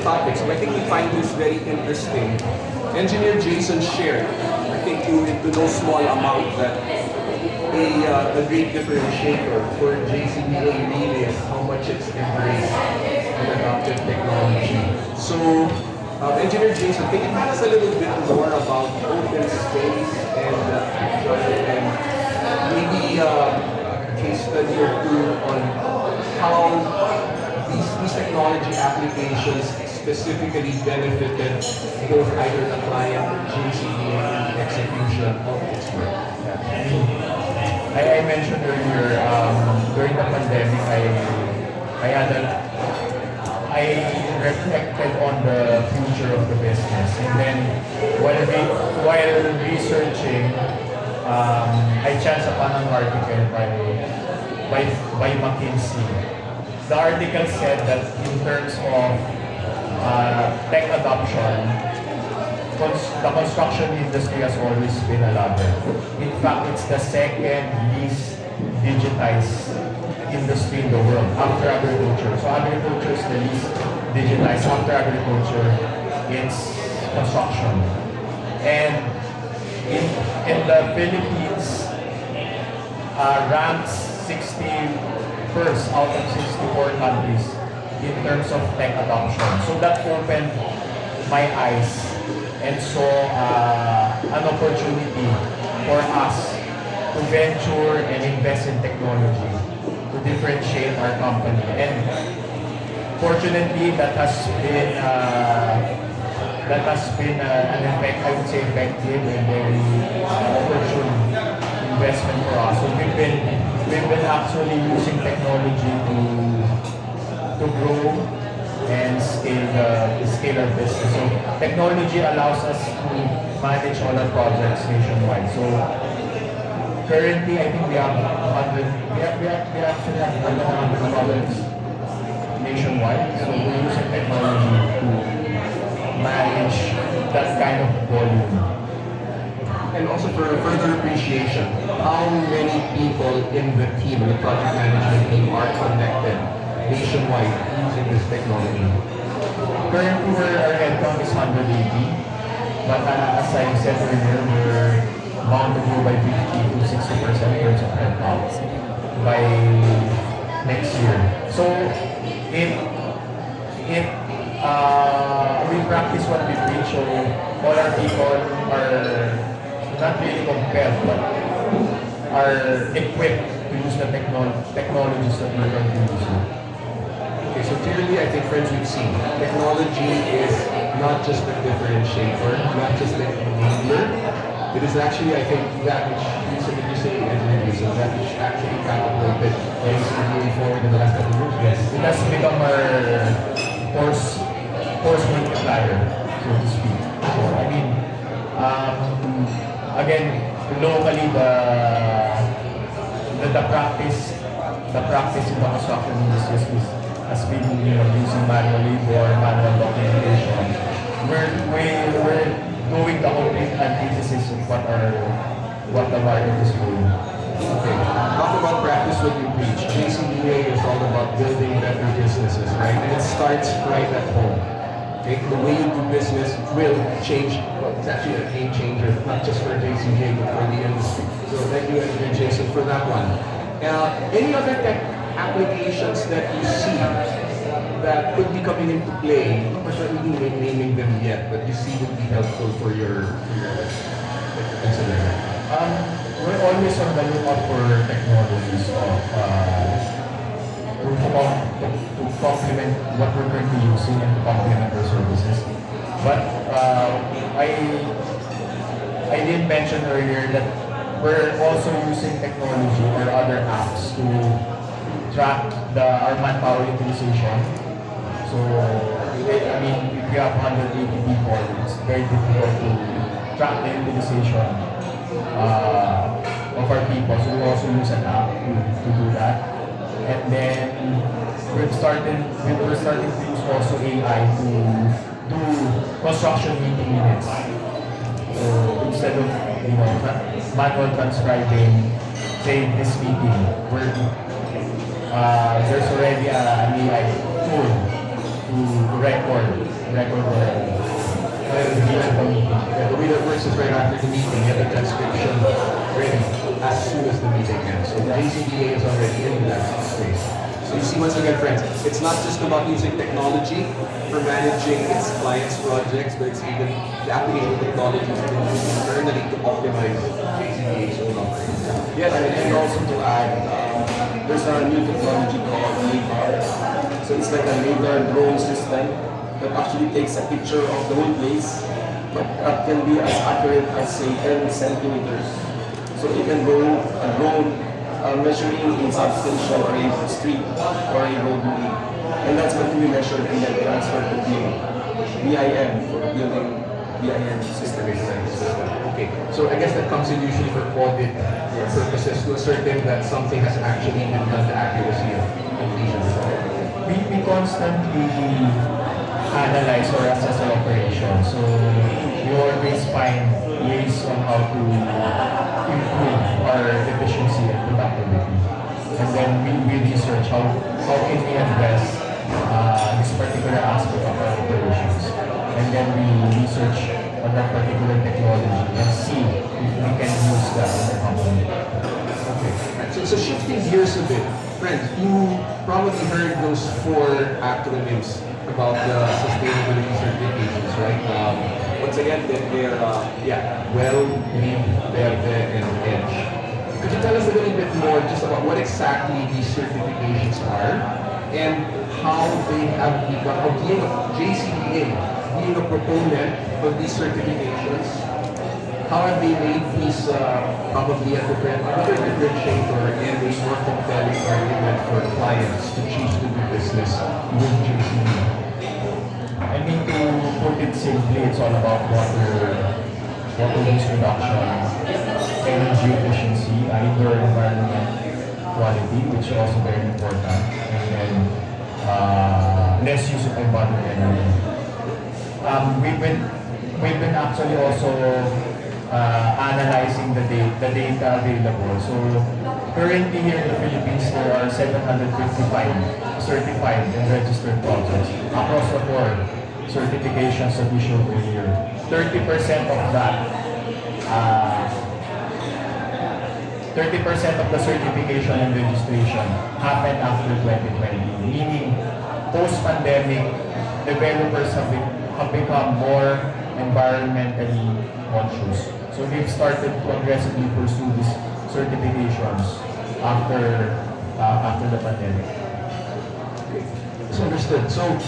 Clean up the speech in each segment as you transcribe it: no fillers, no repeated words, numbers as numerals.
topic. So I think we find this very interesting. Engineer Jason shared, I think to no small amount, that a great differentiator for JCBA really is how much it's embraced and adopted technology. So, Engineer Jason, can you tell us a little bit more about open space and maybe a case study or two on how these technology applications specifically benefited both either the client or JCBA in the execution of its work? I mentioned earlier, during the pandemic, I reflected on the future of the business, and then while researching, I chanced upon an article by McKinsey. The article said that in terms of tech adoption, the construction industry has always been a laggard. In fact, it's the second least digitized industry in the world after agriculture. So agriculture is the least digitized. After agriculture, it's construction. And in the Philippines, ranked 61st out of 64 countries in terms of tech adoption. So that opened my eyes and saw an opportunity for us to venture and invest in technology to differentiate our company. And fortunately, that has been an effect, I would say, effective and very opportune investment for us. So we've been actually using technology to grow and scale our business. So technology allows us to manage all our projects nationwide. So currently, I think we actually have 100 projects nationwide. So we're using technology to manage that kind of volume. And also for further appreciation, how many people in the team, the project management team, are connected nationwide using this technology? Currently, our headcount is 180, but as I said earlier, we're bound to grow by 50 to 60% in terms of headcount by next year. So, if we practice what we preach, so all our people are not really compelled, but are equipped to use the technologies that we're going to use. Okay, so clearly I think, friends, we've seen technology is not just a differentiator, not just an enabler. It is actually, I think, that which you say engineering, that which actually catapulted moving forward in the last couple of years. Yes, it has become our force multiplier, so to speak. So, I mean, again, locally, the practice in the construction industry has been using manual labor, manual documentation. We're doing the complete antithesis of what the market is doing. Okay. Talk about practice what you preach. JCBA is all about building better businesses, right? And it starts right at home. Okay? The way you do business will change. Well, it's actually a game changer, not just for JCBA, but for the industry. So thank you, Engineer Jason, for that one. Any other tech applications that you see that could be coming into play? Of course, not really naming them yet, but you see would be helpful for your consideration. We're always on the lookout for technologies to complement what we're currently using and to complement our services. But I did mention earlier that we're also using technology or other apps to track our manpower utilization. So, I mean, if you have 180 people, it's very difficult to track the utilization of our people. So we also use an app to do that. And then we're starting to use also AI to do construction meeting minutes. So instead of manual transcribing, say this meeting, there's already an AI tool to record The way that works is right after the meeting, you have the transcription ready as soon as the meeting ends. So the JCBA is already in that space. So you see, once again, friends, it's not just about using technology for managing its clients' projects, but it's even the application of technology has been used internally to optimize JCBA's own operations. Yes, and also to add, there's a new technology called LiDAR. So it's like a LiDAR drone system that actually takes a picture of the whole place, but that can be as accurate as say 10 centimeters. So it can go a drone measuring in substation or a street or a roadway. And that's going to be measured and then transferred to the BIM for building BIM system. Okay, so I guess that comes in usually for audit purposes to ascertain that something has actually been done, the accuracy of completion. We constantly analyze or assess our operation. So we always find ways on how to improve our efficiency and productivity. And then we research how can we address this particular aspect of our operations. And then we research on that particular technology and see if we can use that in the company. Okay, so shifting gears a bit, friends, you probably heard those 4 acronyms about the sustainability certifications, right? Once again, they're WELL, LEED, VERDE, and EDGE. Could you tell us a little bit more just about what exactly these certifications are and how they have become, how being a JCBA, being a proponent of these certifications, how have they made these probably another differentiator and a more compelling argument for clients to choose to do business with JCBA? I mean, to put it simply, it's all about water use reduction, energy efficiency, indoor environment quality, which is also very important, and then less use of embodied energy. We've been actually also analyzing the data available. So currently here in the Philippines, there are 755 certified and registered projects across the board. Certifications that we showed earlier. 30% of that, 30% of the certification and registration happened after 2020, meaning post-pandemic, developers have become more environmentally conscious. So we've started to aggressively pursue these certifications after the pandemic. It's understood. So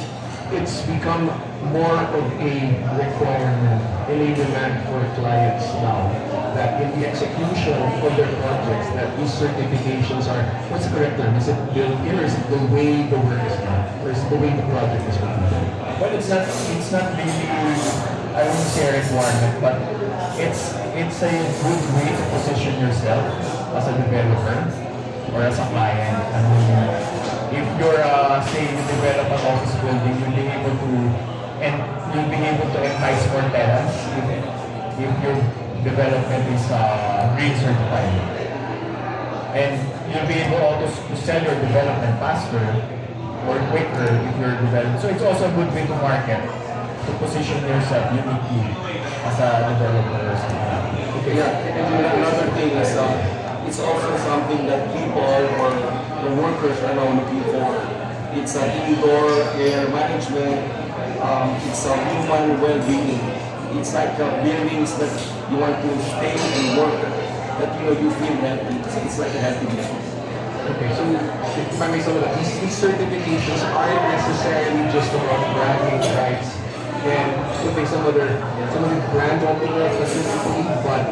it's become more of a requirement, a demand for clients now that in the execution of their projects that these certifications are, what's the correct term? Is it built in or is it the way the work is done? Or is it the way the project is completed? Well, it's not really, I wouldn't say a requirement, but it's a good way to position yourself as a developer or as a client. I mean, if you're, say, you develop an office building, you'll be able to entice more tenants if your development is green certified. And you'll be able also to sell your development faster or quicker if you're developing. So it's also a good way to market, to position yourself uniquely as a developer or something. Okay, yeah. And another thing is, it's also something that people or the workers are now looking for. It's an indoor air management. It's a human well-being. It's like buildings that you want to stay and work, that you feel healthy. It's like a healthy business. Okay, so if I may sum it up, these certifications aren't necessarily just about bragging rights and putting some other brand on the facility, but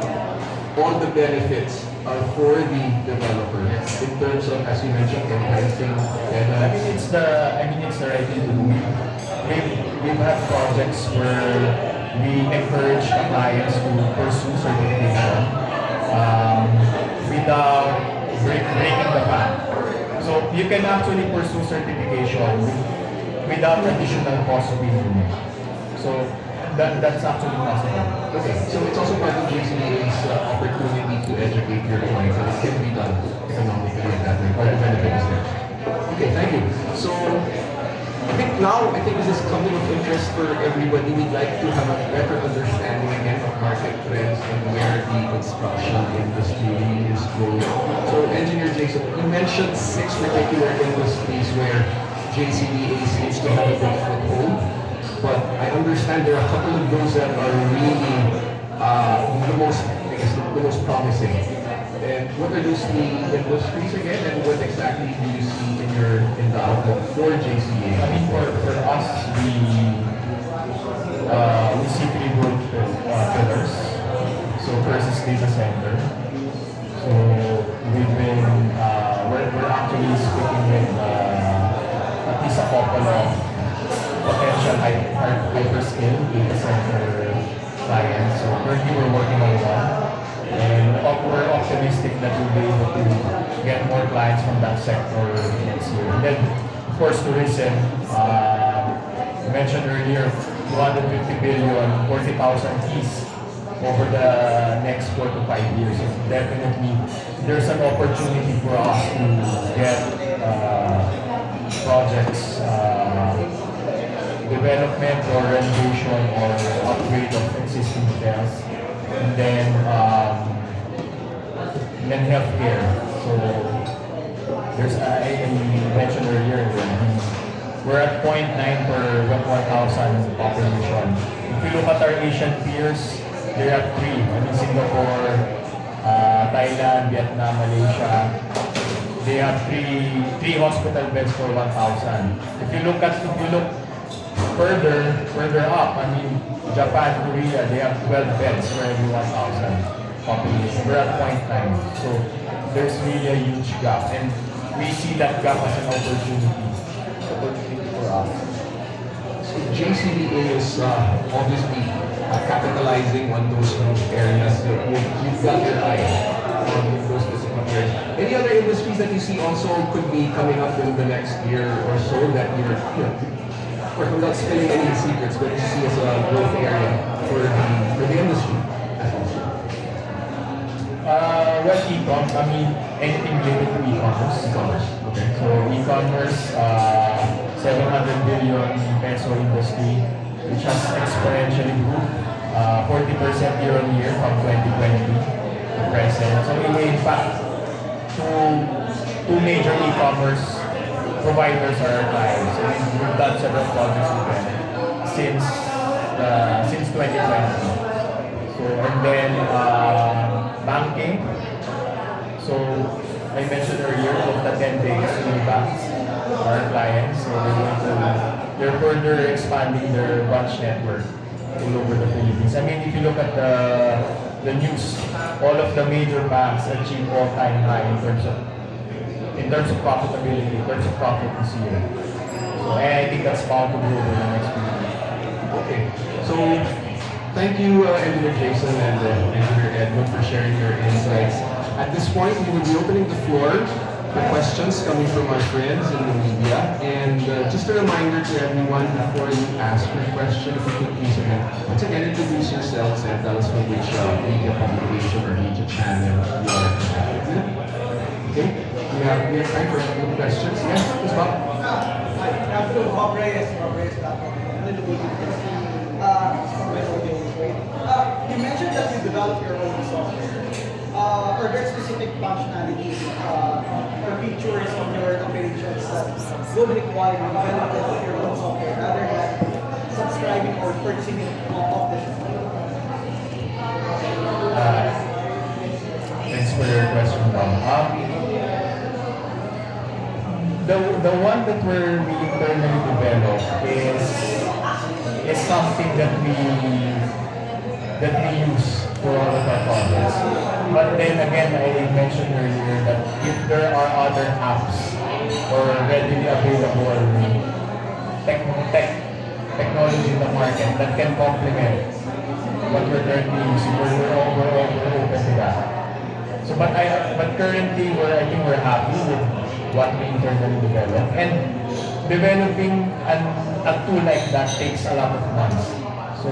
all the benefits are for the developer in terms of, as you mentioned, enhancing tenants. It's the right thing to do. We've had projects where we encourage the clients to pursue certification without breaking the bank. So you can actually pursue certification without additional cost being removed. So that's actually possible. Okay, so it's also part of JCBA's opportunity to educate your clients and it can be done economically and that way. All the benefits there. Okay, thank you. So I think think now, I think this is something of interest for everybody. We'd like to have a better understanding again of market trends and where the construction industry is going. So, Engineer Jason, you mentioned 6 particular industries where JCBA seems to have a big foothold. But I understand there are a couple of those that are really the most, I guess, the most promising. And what are those three industries again, and what exactly do you see in the outlook for JCBA? I mean, for us, we see 3 good pillars. So first is data center. So we're actually speaking with at least a couple of potential hyperscale data center clients. So currently we're working on one. And we're optimistic that we'll be able to get more clients from that sector next year. And then, of course, tourism. You mentioned earlier, 250 billion, 40,000 keys over the next 4 to 5 years. So definitely, there's an opportunity for us to get projects, development or renovation or upgrade of existing hotels. And then healthcare. So there's I mentioned earlier we're at 0.9 per 1,000 population. If you look at our Asian peers, they're at 3. I mean Singapore, Thailand, Vietnam, Malaysia. They have three hospital beds per 1,000. If you look further up, I mean Japan, Korea, they have 12 beds for every 1,000 population. We're at 0.9. So there's really a huge gap. And we see that gap as an opportunity for us. So JCBA is obviously capitalizing on those areas. You've got your eye on those specific areas. Any other industries that you see also could be coming up in the next year or so that you're, or without spilling any secrets, but you see as a growth area for the industry? Well, e-com, I mean, anything related to e-commerce. Okay. So e-commerce, 700 billion peso industry, which has exponentially grew 40% year on year from 2020 to present. So in fact, two major e-commerce providers are our clients. So we've done several projects with them since 2020. So and then banking. So I mentioned earlier of the 10 biggest banks are our clients. So they're further expanding their branch network all over the Philippines. I mean, if you look at the news, all of the major banks achieve all-time high in terms of profitability, in terms of profit this year. So I think that's bound to grow over the next few years. Okay. So thank you, Engineer Jason and Engineer Edmund, for sharing your insights. At this point, we will be opening the floor for questions coming from our friends in the media. And just a reminder to everyone, before you ask your question, if you could please once again introduce yourselves and tell us from which media publication or media channel you are connected. Okay? We have time for a few questions. Yes, Ms. Bob? Hi, good afternoon. Bob Reyes, BobReyes.com. You mentioned that you developed your own software. Are there specific functionalities or features of your operations that would require you to develop your own software rather than subscribing or purchasing it off the shelf? Thanks for your question, Bob. The one that we internally developed is something that we use for all of our projects. But then again, I mentioned earlier that if there are other apps or readily available technology in the market that can complement what we're currently using, we're open to that. So, but currently, I think we're happy with what we internally develop. And developing a tool like that takes a lot of months. So,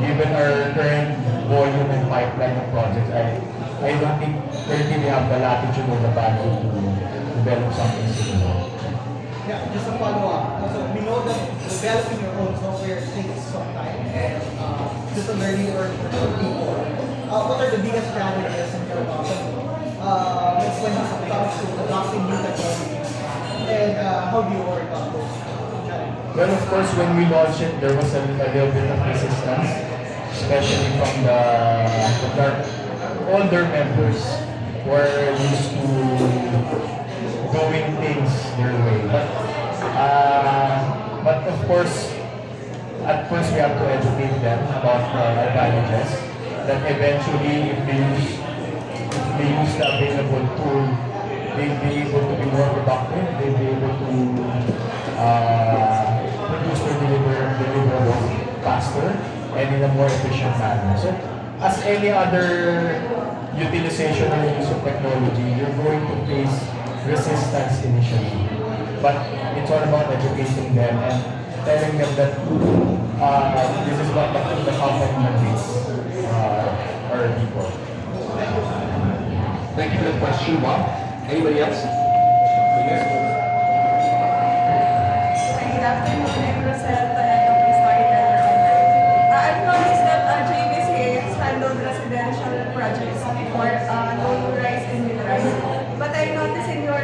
given our current volume and pipeline of projects, I don't think currently we have the latitude or the bandwidth to develop something similar. Yeah, just a follow-up. Also, developing your own software takes some time and just a learning curve for people. What are the biggest challenges in your company? It's when it comes to adopting new technology, and how do you overcome those challenges? Well, of course, when we launched it, there was a little bit of resistance, especially from the older members who are used to doing things their way. But of course, at first we have to educate them about the advantages. That eventually, if they use the available tool, they'll be able to be more productive. They'll be able to produce their deliverables faster and in a more efficient manner. So, as any other utilization and use of technology, you're going to face resistance initially. But it's all about educating them and telling them that this is what the company mandates our people. Thank you for the question, Bob. Anybody else? Good afternoon, I'm Rosel Taneto, storyteller online. I've noticed that JVC has handled residential projects before, low-rise and mid-rise. But I noticed in your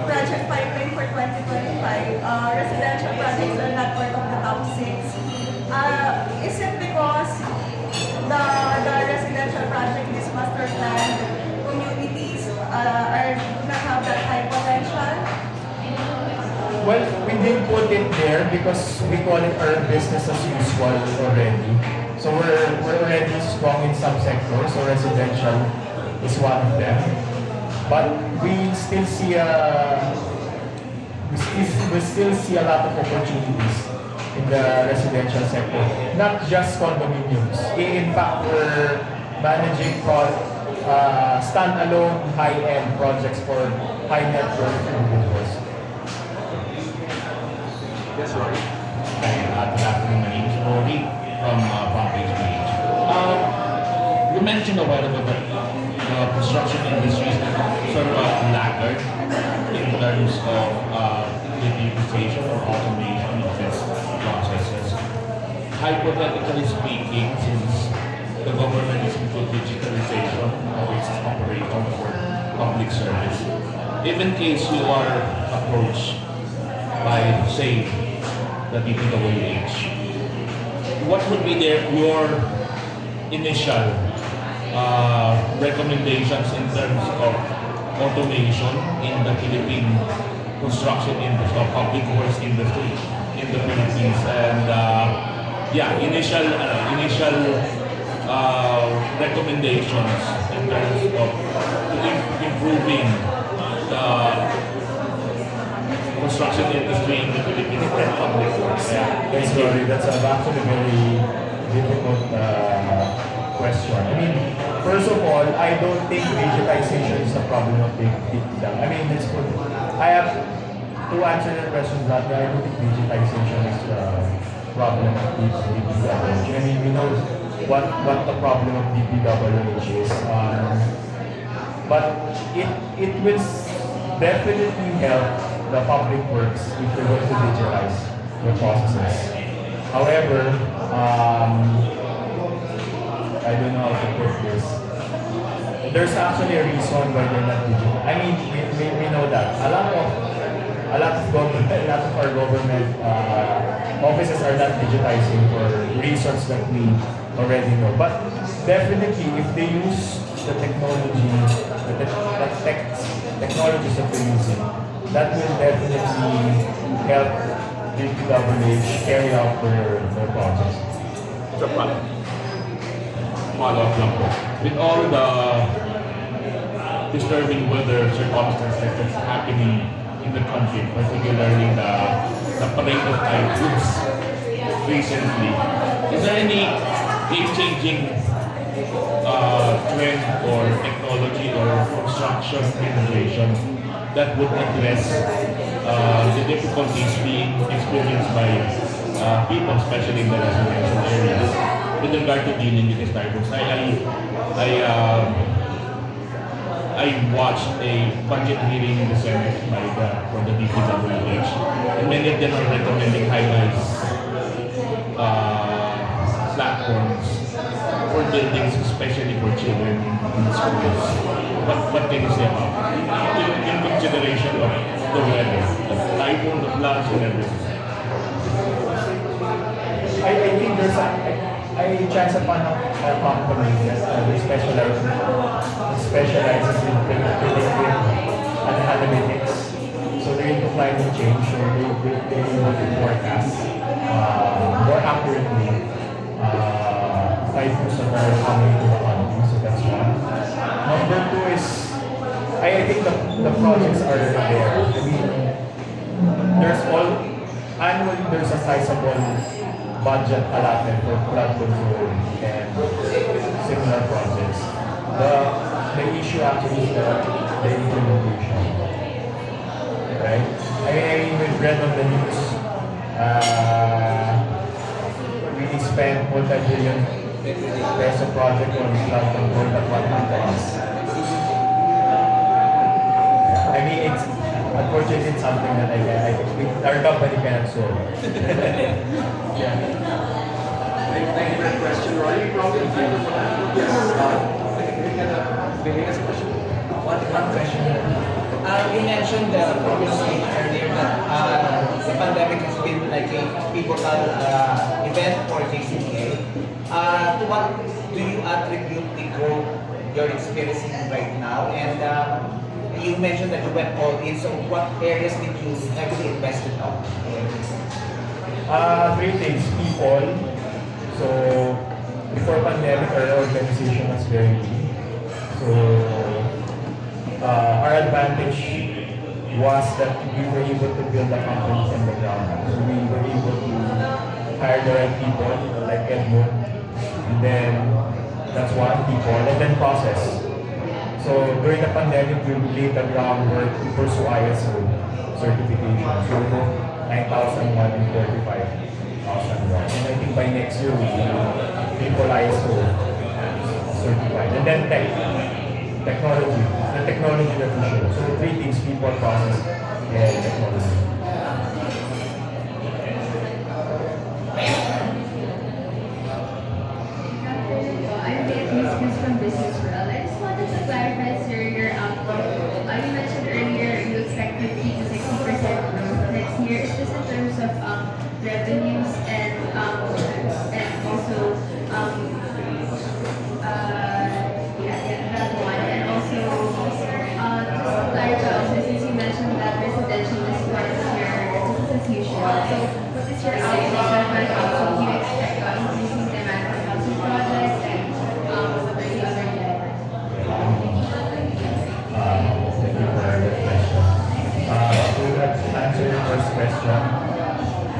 project pipeline for 2025, residential projects are not part of the top 6. Is it because the residential project, this master plan, communities do not have that high potential? Well, we didn't put it there because we call it our business as usual already. So we're already strong in some sectors, so residential is one of them. But we still see a lot of opportunities in the residential sector, not just condominiums. In fact, we're managing standalone high-end projects for high net worth individuals. Yes, Rory. Good afternoon. My name is Rory from Palm Beach. You mentioned a while ago that the construction industry is sort of a laggard in terms of digitization or automation of its processes. Hypothetically speaking, since the government is into digitalization of its operation for public service, if in case you are approached by, say, the DPWH, what would be your initial recommendations in terms of automation in the Philippine construction industry or public works industry in the Philippines? And initial recommendations in terms of improving the construction industry in the Philippines and public works. Thanks, Rory. That's actually a very difficult question. I mean, first of all, I don't think digitization is a problem of DPW. I mean, I have to answer your question that I don't think digitization is a problem of DPW. I mean, we know what the problem of DPWH is. But it will definitely help the public works if we're going to digitize the processes. However, I don't know how to put this. There's actually a reason why they're not digital. I mean, we know that a lot of our government offices are not digitizing for reasons that we already know. But definitely, if they use the technology, technologies that they're using, that will definitely help DPWH carry out their projects. So, follow-up lang po. With all the disturbing weather circumstances that's happening in the country, particularly the parade of typhoons recently, is there any game-changing trend or technology or construction innovation that would address the difficulties being experienced by people, especially in the residential areas, with regard to dealing with these typhoons? I watched a budget hearing in the Senate for the DPWH, and many of them are recommending high-rise platforms for buildings, especially for children in schools. What can you say about it? In consideration of the weather, the typhoon, the floods, and everything. I think I chance upon a company that specializes in predictive analytics. So they're into climate change, so they want to forecast more accurately typhoons that are coming to the country. So that's one. Number two is, I think the projects are there. I mean, annually there's a sizable budget allotted for flood control and similar projects. The issue actually is the implementation. Right? I read on the news, we spent multi-billion peso project on flood control at one time. I mean, unfortunately, it's something that our company cannot solve. Yeah. Thank you for that question, Roy. You probably yes. May I ask a question? One question. You mentioned previously earlier that the pandemic has been like a pivotal event for JCPA. To what do you attribute the growth you're experiencing right now? And you mentioned that you went all in, so what areas did you heavily invest in on? Three things. People. So, before pandemic, our organization was very big. So, our advantage was that we were able to build a company from the ground up. So, we were able to hire the right people, like Edmund. And then, that's one, people. And then process. So, during the pandemic, we laid the groundwork to pursue ISO certification. So, 9,001 and 45,001. And I think by next year, we will triple ISO certified. And then technology, the technology that we show. So three things: people, process, and technology. I'm Beatrice from Business World. I just wanted to clarify, sir, your outlook. You mentioned earlier you expect 50 to 60% growth next year. Is this in terms of revenues and also that one, and also just to clarify also, since you mentioned that residential is part of your business as usual. So what is your outlook for housing? Do you expect increasing demand for housing projects, and what are the other drivers? Thank you for that question. To answer your first question,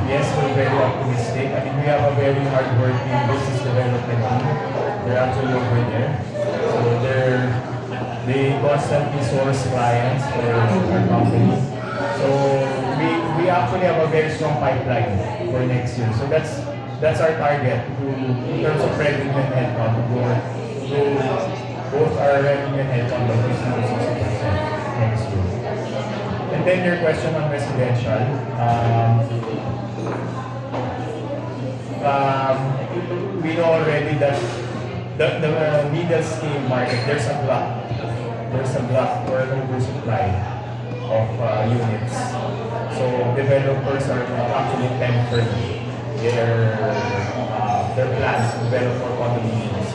yes, we're very optimistic. I mean, we have a very hardworking business development team. They're actually over there. So they constantly source clients for our company. So we actually have a very strong pipeline for next year. So that's our target in terms of revenue and headcount to go both our revenue and headcount by 50 to 60% next year. And then your question on residential. We know already that the middle scale market, there's a glut or an oversupply of units. So developers are actually tempered their plans to develop more condominiums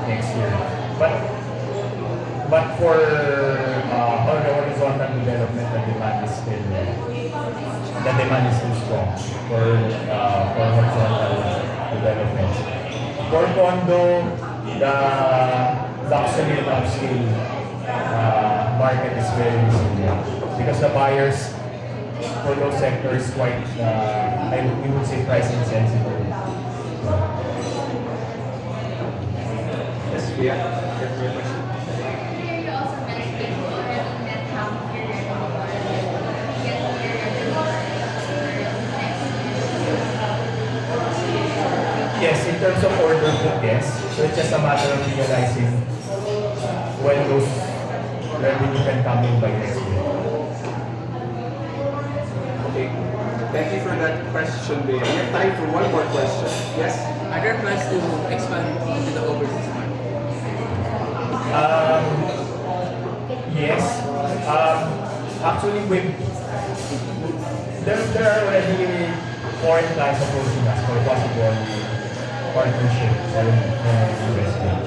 next year. But for horizontal development, the demand is still strong for horizontal development. For condo, the luxury and upscale market is very resilient because the buyers for those sectors quite, we would say, price insensitive. Yes, we are. Earlier you also mentioned that you already met half of your Yes, in terms of order book, yes. So it's just a matter of realizing when those revenue can come in by next year. Okay. Thank you for that question, Bea. We have time for one more question. Yes? Are there plans to expand into the overseas market? Yes. Actually, there are already foreign clients approaching us for possible partnership or investment.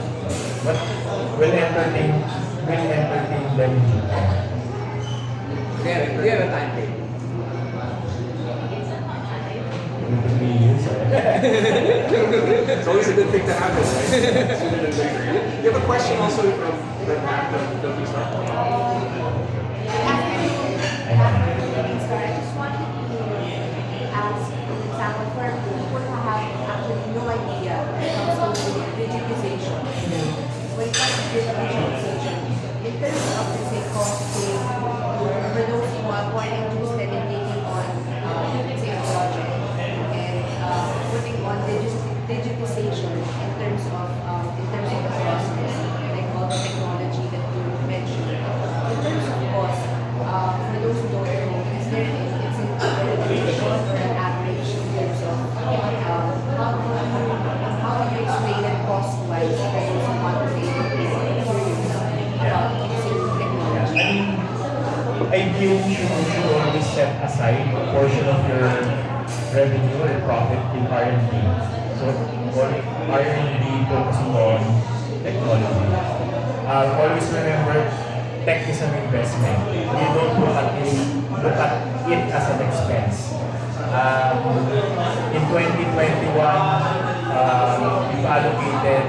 But we'll entertain them in due time. Do you have a time frame? 2 to 3 years. It's always a good thing to happen, right? Sooner than later. You have a question also from Pam, the visa? So I just wanted to ask an example for people who have actually no idea when it comes to digitization. When it comes to digitization, in terms of the say costing, for those who are interested in taking on say a project and putting on digitization in terms of the process, like all the technology that you mentioned. In terms of cost, for those who don't know, is there it's an allocation or an average in terms of how do you explain it cost-wise for those who want to take curious about using technology? Ideally, you should always set aside a portion of your revenue or profit in R&D. So, R&D focusing on technology. Always remember, tech is an investment. You don't look at it as an expense. In 2021, we've allocated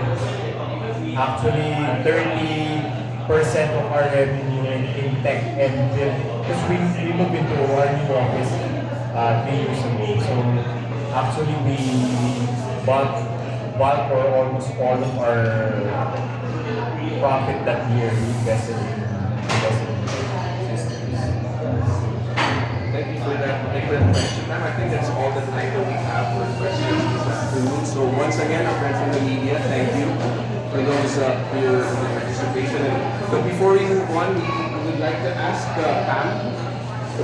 actually 30% of our revenue in tech and build. Because we moved into our new office 3 years ago. So actually we bulk or almost all of our profit that year we invested in systems. Thank you for that question, ma'am. I think that's all the time that we have for questions this afternoon. So once again, our friends from the media, thank you for those for your participation. But before we move on, we would like to ask Pam to